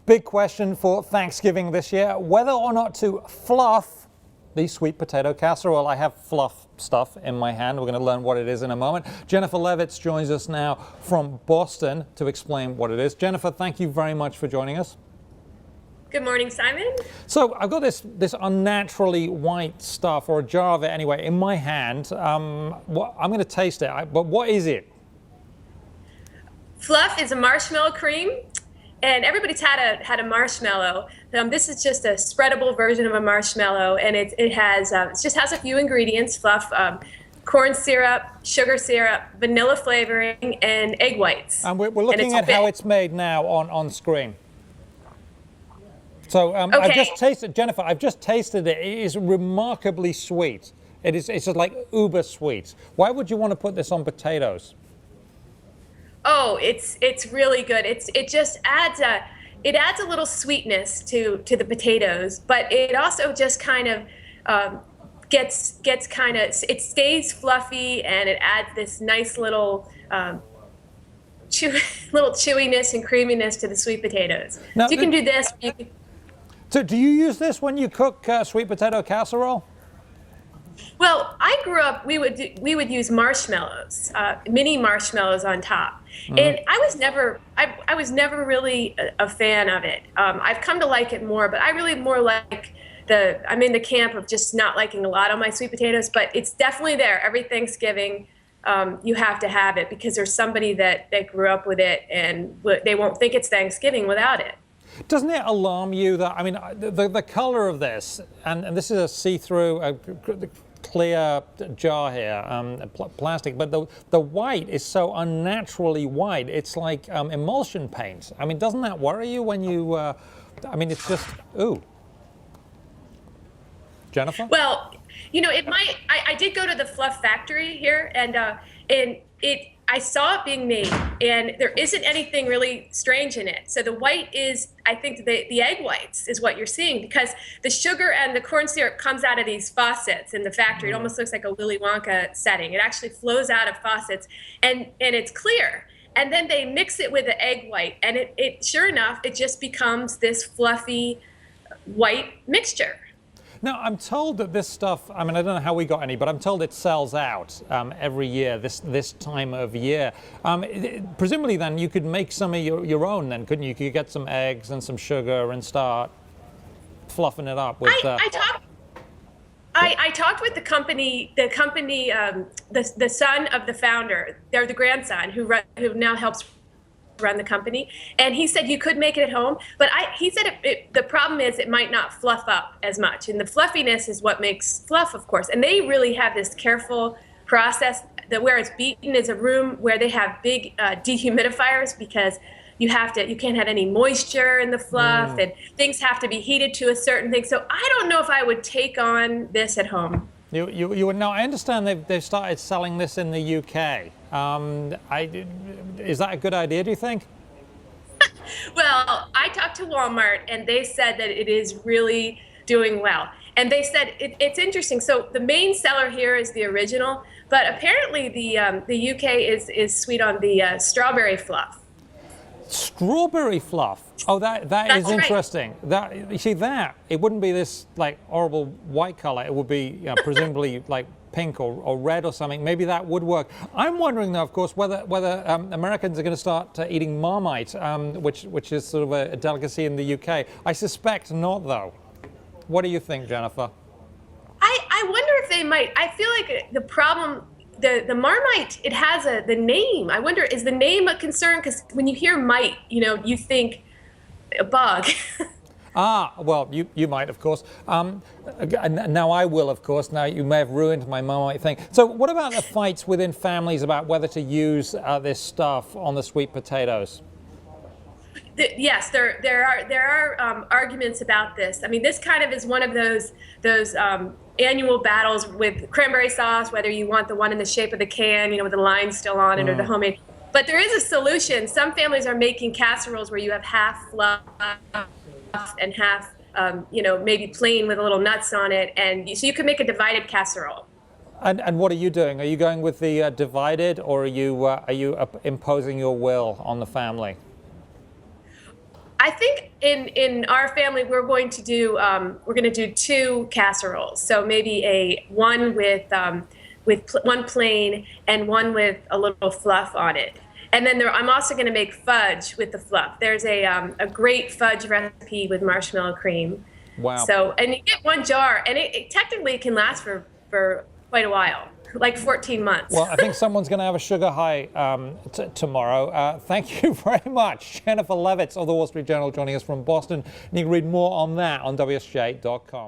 Big question for Thanksgiving this year, whether or not to fluff the sweet potato casserole. I have fluff stuff in my hand. We're going to learn what it is in a moment. Jennifer Levitz joins us now from Boston to explain what it is. Jennifer, thank you very much for joining us. Good morning, Simon. So I've got this unnaturally white stuff, or a jar of it anyway, in my hand. I'm going to taste it, but what is it? Fluff is a marshmallow cream, and everybody's had a marshmallow. This is just a spreadable version of a marshmallow, and it just has a few ingredients: Fluff, corn syrup, sugar syrup, vanilla flavoring, and egg whites. And we're looking at how it's made now on screen. So okay. I've just tasted, Jennifer, I've just tasted it. It is remarkably sweet. It's just like uber sweet. Why would you want to put this on potatoes? Oh, it's really good. It just adds a little sweetness to the potatoes, but it also just kind of gets kind of, it stays fluffy, and it adds this nice little chewiness and creaminess to the sweet potatoes. Now, so you can do this. So do you use this when you cook sweet potato casserole? Well, I grew up, we would use marshmallows, mini marshmallows on top. Mm-hmm. And I was never really a fan of it. I've come to like it more, but I really more like I'm in the camp of just not liking a lot of my sweet potatoes, but it's definitely there. Every Thanksgiving, you have to have it because there's somebody that grew up with it, and they won't think it's Thanksgiving without it. Doesn't it alarm you that, I mean, the color of this, and this is a see-through, clear jar here, plastic, but the white is so unnaturally white. It's like emulsion paint. I mean, doesn't that worry you when you, I mean, it's just, ooh. Jennifer? Well, you know, it might, I did go to the Fluff factory here, and I saw it being made, and there isn't anything really strange in it. So the white is, I think the egg whites is what you're seeing, because the sugar and the corn syrup comes out of these faucets in the factory. It almost looks like a Willy Wonka setting. It actually flows out of faucets, and it's clear. And then they mix it with the egg white, and it sure enough, it just becomes this fluffy white mixture. Now, I'm told that this stuff, I mean, I don't know how we got any, but I'm told it sells out every year, this time of year. Presumably then you could make some of your own then, couldn't you? You could get some eggs and some sugar and start fluffing it up with... I talked with the company, the son of the founder, they're the grandson who now helps run the company, and he said you could make it at home, but he said the problem is it might not fluff up as much, and the fluffiness is what makes fluff, of course. And they really have this careful process that where it's beaten is a room where they have big dehumidifiers, because you can't have any moisture in the fluff, and things have to be heated to a certain thing. So I don't know if I would take on this at home. You would know. I understand they've started selling this in the UK. Is that a good idea, do you think? Well, I talked to Walmart, and they said that it is really doing well. And they said it's interesting. So the main seller here is the original, but apparently the UK is sweet on the strawberry fluff. Strawberry fluff. Oh, that is interesting. Right. You see that it wouldn't be this like horrible white color. It would be presumably like pink or red or something. Maybe that would work. I'm wondering though, of course, whether Americans are going to start eating Marmite, which is sort of a delicacy in the UK. I suspect not, though. What do you think, Jennifer? I wonder if they might. I feel like the problem. The Marmite, it has the name. I wonder, is the name a concern? Because when you hear mite, you think a bug. Well, you might, of course. Now I will, of course. Now you may have ruined my Marmite thing. So what about the fights within families about whether to use this stuff on the sweet potatoes? Yes, there are arguments about this. I mean, this kind of is one of those annual battles with cranberry sauce, whether you want the one in the shape of the can, with the line still on it, or the homemade. But there is a solution. Some families are making casseroles where you have half fluff and half, maybe plain with a little nuts on it, and so you could make a divided casserole. And what are you doing? Are you going with the divided, or are you imposing your will on the family? I think in our family we're going to do two casseroles. So maybe one with one plain and one with a little fluff on it. And then I'm also going to make fudge with the fluff. There's a great fudge recipe with marshmallow cream. Wow. So, and you get one jar, and it technically can last for quite a while, like 14 months. Well, I think someone's going to have a sugar high tomorrow. Thank you very much. Jennifer Levitz of the Wall Street Journal joining us from Boston. And you can read more on that on WSJ.com.